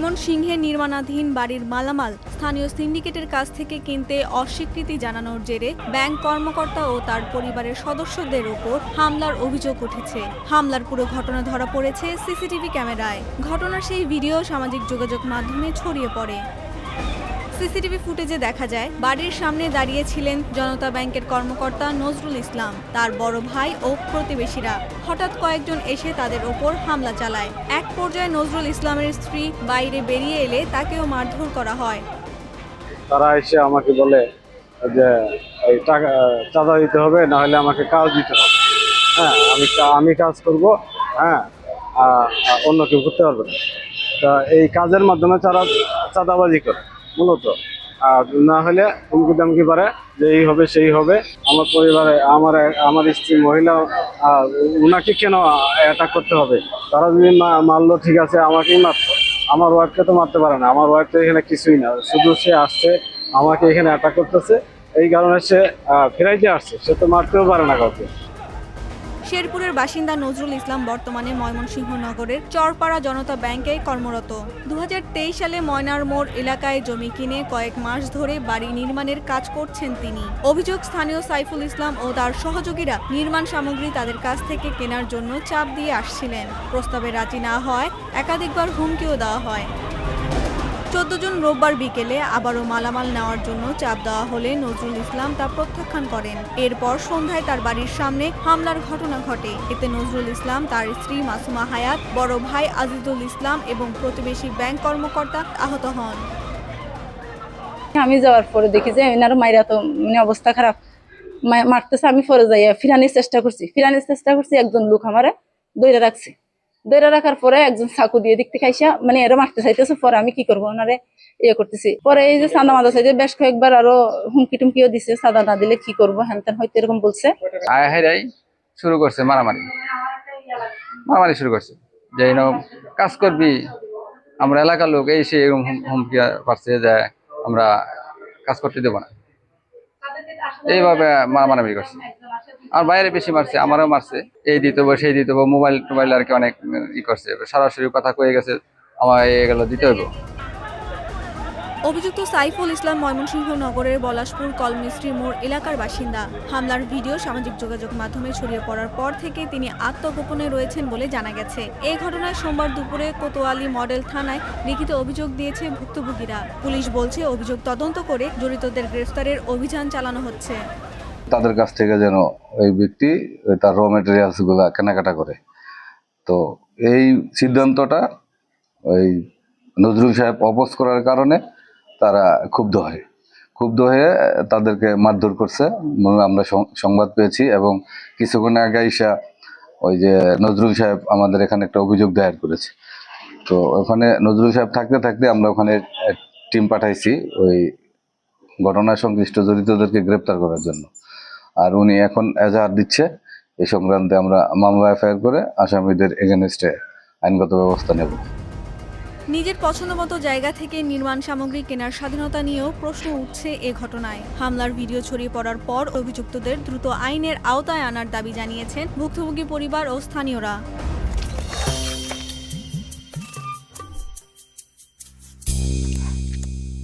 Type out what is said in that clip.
ময়মনসিংহে নির্মাণাধীন বাড়ির মালামাল স্থানীয় সিন্ডিকেটের কাছ থেকে কিনতে অস্বীকৃতি জানানোর জেরে ব্যাংক কর্মকর্তা ও তার পরিবারের সদস্যদের ওপর হামলার অভিযোগ উঠেছে। হামলার পুরো ঘটনা ধরা পড়েছে সিসিটিভি ক্যামেরায়। ঘটনার সেই ভিডিও সামাজিক যোগাযোগ মাধ্যমে ছড়িয়ে পড়ে। সিসিটিভি ফুটেজে দেখা যায় বাড়ির সামনে দাঁড়িয়ে ছিলেন জনতা ব্যাংকের কর্মকর্তা নজরুল ইসলাম, তার বড় ভাই ও প্রতিবেশীরা। হঠাৎ কয়েকজন এসে তাদের ওপর হামলা চালায়। এক পর্যায়ে নজরুল ইসলামের স্ত্রী বাইরে বেরিয়ে এলে তাকেও মারধর করা হয়। তারা এসে আমাকে বলে যে এই টাকা চাঁদা দিতে হবে, না হলে আমাকে কাজ দিতে হবে। হ্যাঁ, আমি কাজ করব, হ্যাঁ, অন্য কেউ করতে পারবে না। তা এই কাজের মাধ্যমে তারা চাঁদাবাজি করে মূলত। আর না হলে হুমকি দামকি পারে যে এই হবে সেই হবে। আমার পরিবারে আমার স্ত্রী মহিলা, ওনাকে কেন অ্যাটাক করতে হবে? তারা যদি মারলো ঠিক আছে, আমাকেই মারতো, আমার ওয়াইফকে তো মারতে পারে না। আমার ওয়াইফ তো এখানে কিছুই না, শুধু সে আসছে আমাকে এখানে অ্যাটাক করতেছে, এই কারণে সে ফেরাইতে আসছে, সে তো মারতেও পারে না কাউকে। শেরপুরের বাসিন্দা নজরুল ইসলাম বর্তমানে ময়মনসিংহ নগরের চরপাড়া জনতা ব্যাংকে কর্মরত। 2023 সালে ময়নার মোড় এলাকায় জমি কিনে কয়েক মাস ধরে বাড়ি নির্মাণের কাজ করছেন তিনি। অভিযোগ, স্থানীয় সাইফুল ইসলাম ও তার সহযোগীরা নির্মাণ সামগ্রী তাদের কাছ থেকে কেনার জন্য চাপ দিয়ে আসছিলেন। প্রস্তাবে রাজি না হয় একাধিকবার হুমকিও দেওয়া হয়। 14 জুন রোববার বিকেলে আবারও মালামাল নেওয়ার জন্য চাপ দেওয়া হলে নজরুল ইসলাম তা প্রত্যাখ্যান করেন। এরপর সন্ধ্যায় তার বাড়ির সামনে হামলার ঘটনা ঘটে। এতে নজরুল ইসলাম, তার স্ত্রী মাসুমা হায়াত, বড় ভাই আজিজুল ইসলাম এবং প্রতিবেশী ব্যাংক কর্মকর্তা আহত হন। আমি যাওয়ার পরে দেখি যে এনারও মাইরা তো অবস্থা খারাপ, মারতেছে। আমি পরে যাই ফিরানির চেষ্টা করছি। একজন লোক আমারে দইরা রাখার পরে একজন চাকু দিয়ে দিক থেকে আইসা এরা মারতে চাইতেছে। পরে আমি কি করবো, ওনারে করতেছি। পরে এই যে চাঁদা মাদা চাইতে বেশ কয়েকবার আরো হুমকি টুমকিও দিছে, চাঁদা না দিলে কি করবো হ্যান ত্যান হয়তো এরকম বলছে। শুরু করছে মারামারি শুরু করছে যে কাজ করবি, আমরা এলাকার লোক এই সে এরকম হুমকি পাচ্ছে যে আমরা কাজ করতে দেবো না, এইভাবে মারামারি করছে। আর বাইরে বেশি মারছে, আমারও মারছে, এই দিতে হবো সেই দিতে হবো, মোবাইল টোবাইল আর কি অনেক করছে। সরাসরি কথা কয়ে গেছে আমার এগুলো দিতে হইব। অভিযুক্ত সাইফুল ইসলাম ময়মনসিংহ নগরের পলাশপুর কলমিস্ত্রি মোড় এলাকার বাসিন্দা। হামলার ভিডিও সামাজিক যোগাযোগ মাধ্যমে ছড়িয়ে পড়ার পর থেকে তিনি আত্মগোপনে রয়েছেন বলে জানা গেছে। এই ঘটনায় সোমবার দুপুরে কোতোয়ালি মডেল থানায় লিখিত অভিযোগ দিয়েছে ভুক্তভোগীরা। পুলিশ বলছে অভিযোগ তদন্ত করে জড়িতদের গ্রেফতারের অভিযান চালানো হচ্ছে। তাদের কাছ থেকে যেন ওই ব্যক্তি তার র মেটেরিয়ালস গুলা কেনাকাটা করে। তো এই সিদ্ধান্তটা ওই নজরুল সাহেব অপোজ করার কারণে তারা ক্ষুব্ধ হয়ে তাদেরকে মারধর করছে। আমরা সংবাদ পেয়েছি এবং কিছুক্ষণ আগে আইসা ওই যে নজরুল সাহেব আমাদের এখানে একটা অভিযোগ দায়ের করেছে। তো ওখানে নজরুল সাহেব থাকতে আমরা ওখানে টিম পাঠাইছি ওই ঘটনায় সংশ্লিষ্ট জড়িতদেরকে গ্রেপ্তার করার জন্য। আর উনি এখন এজাহার দিচ্ছে। এই সংক্রান্তে আমরা মামলা এফআইআর করে আসামিদের এগেনস্টে আইনগত ব্যবস্থা নেব। নিজের পছন্দমতো জায়গা থেকে নির্মাণ সামগ্রী কেনার স্বাধীনতা নিয়েও প্রশ্ন উঠছে এ ঘটনায়। হামলার ভিডিও ছড়িয়ে পড়ার পর অভিযুক্তদের দ্রুত আইনের আওতায় আনার দাবি জানিয়েছেন ভুক্তভোগী পরিবার ও স্থানীয়রা।